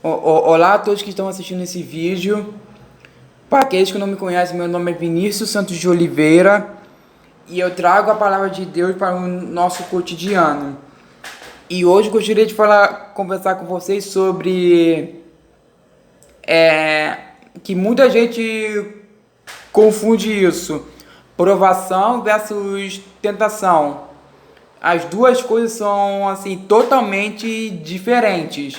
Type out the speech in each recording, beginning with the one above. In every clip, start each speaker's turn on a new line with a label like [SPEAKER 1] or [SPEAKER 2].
[SPEAKER 1] Olá a todos que estão assistindo esse vídeo. Para aqueles que não me conhecem, meu nome é Vinícius Santos de Oliveira e eu trago a palavra de Deus para o nosso cotidiano. E hoje gostaria de conversar com vocês sobre que muita gente confunde isso, provação versus tentação. As duas coisas são assim totalmente diferentes.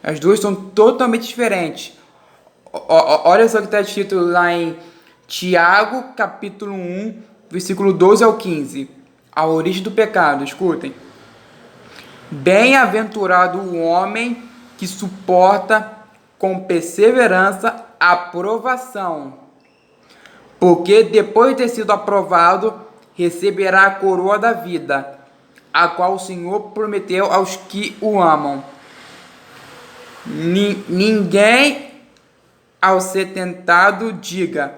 [SPEAKER 1] As duas são totalmente diferentes. Olha só o que está escrito lá em Tiago, capítulo 1, versículo 12 ao 15. A origem do pecado, escutem. Bem-aventurado o homem que suporta com perseverança a provação, porque depois de ter sido aprovado, receberá a coroa da vida, a qual o Senhor prometeu aos que o amam. Ninguém, ao ser tentado, diga: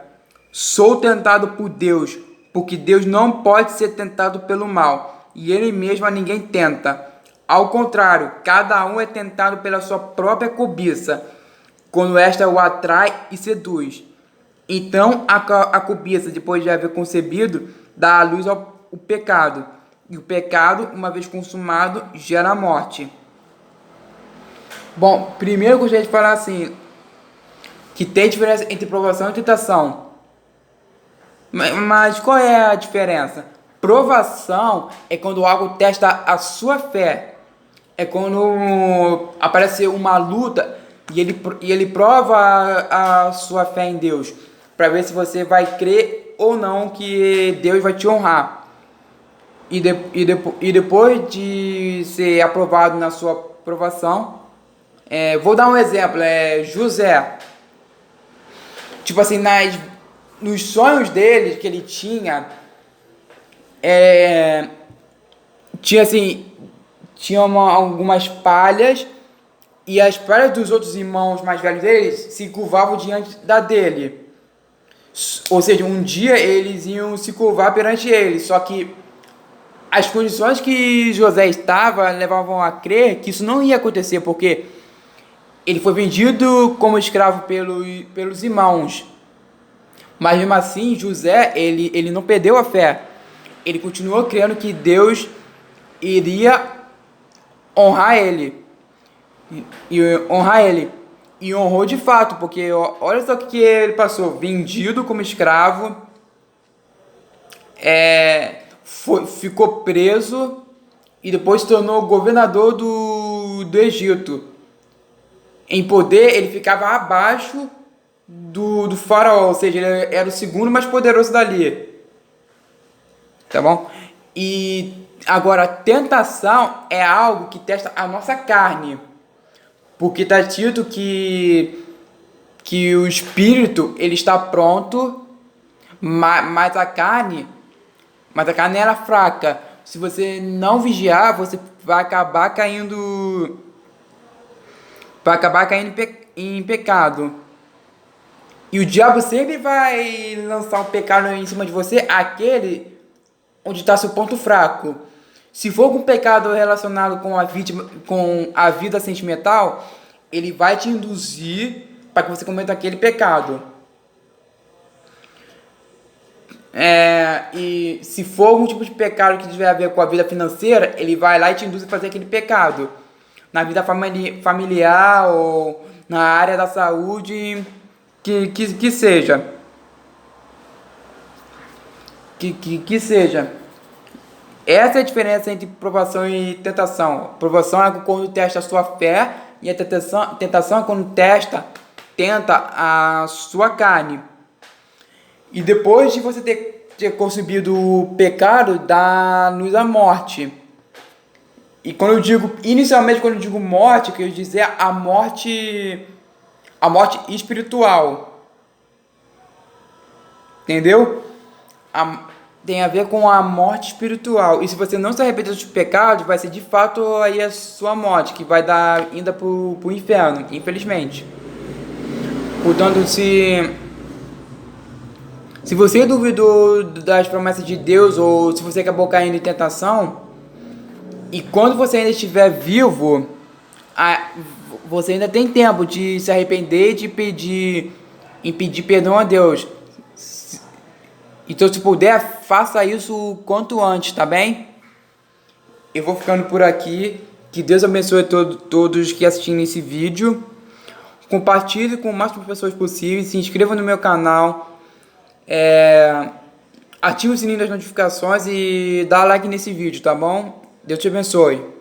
[SPEAKER 1] sou tentado por Deus, porque Deus não pode ser tentado pelo mal, e Ele mesmo a ninguém tenta. Ao contrário, cada um é tentado pela sua própria cobiça, quando esta o atrai e seduz. Então a cobiça, depois de haver concebido, dá à luz ao pecado, e o pecado, uma vez consumado, gera a morte. Bom, primeiro eu gostaria de falar assim, que tem diferença entre provação e tentação. Mas qual é a diferença? Provação é quando algo testa a sua fé. É quando aparece uma luta e ele prova a sua fé em Deus, para ver se você vai crer ou não que Deus vai te honrar. E depois de ser aprovado na sua provação, vou dar um exemplo, José. Tipo assim, nos sonhos dele que ele tinha, algumas palhas, e as palhas dos outros irmãos mais velhos deles se curvavam diante da dele. Ou seja, um dia eles iam se curvar perante ele, só que as condições que José estava levavam a crer que isso não ia acontecer, porque ele foi vendido como escravo pelos irmãos. Mas mesmo assim, José, ele não perdeu a fé. Ele continuou crendo que Deus iria honrar ele. E honrou de fato, porque olha só o que ele passou. Vendido como escravo, ficou preso e depois se tornou governador do Egito. Em poder, ele ficava abaixo do faraó, ou seja, ele era o segundo mais poderoso dali. Tá bom? E agora, a tentação é algo que testa a nossa carne. Porque está dito que o espírito ele está pronto, mas a carne era fraca. Se você não vigiar, você vai acabar caindo em pecado. E o diabo sempre vai lançar um pecado em cima de você, aquele onde está seu ponto fraco. Se for um pecado relacionado com a vida sentimental, ele vai te induzir para que você cometa aquele pecado. E se for algum tipo de pecado que tiver a ver com a vida financeira, ele vai lá e te induz a fazer aquele pecado. Na vida familiar ou na área da saúde, que seja. Que seja. Essa é a diferença entre provação e tentação. Provação é quando testa a sua fé, e a tentação é quando tenta a sua carne. E depois de você ter concebido o pecado, dá-nos a morte. E inicialmente quando eu digo morte, eu quero dizer a morte espiritual. Entendeu? Tem a ver com a morte espiritual. E se você não se arrepender dos pecados, vai ser de fato aí a sua morte, que vai dar ainda pro inferno, infelizmente. Portanto, se você duvidou das promessas de Deus, ou se você acabou caindo em tentação, e quando você ainda estiver vivo, você ainda tem tempo de se arrepender, de pedir perdão a Deus. Então, se puder, faça isso o quanto antes, tá bem? Eu vou ficando por aqui. Que Deus abençoe todos que assistirem esse vídeo. Compartilhe com o máximo de pessoas possível. Se inscreva no meu canal. Ative o sininho das notificações e dá like nesse vídeo, tá bom? Deus te abençoe.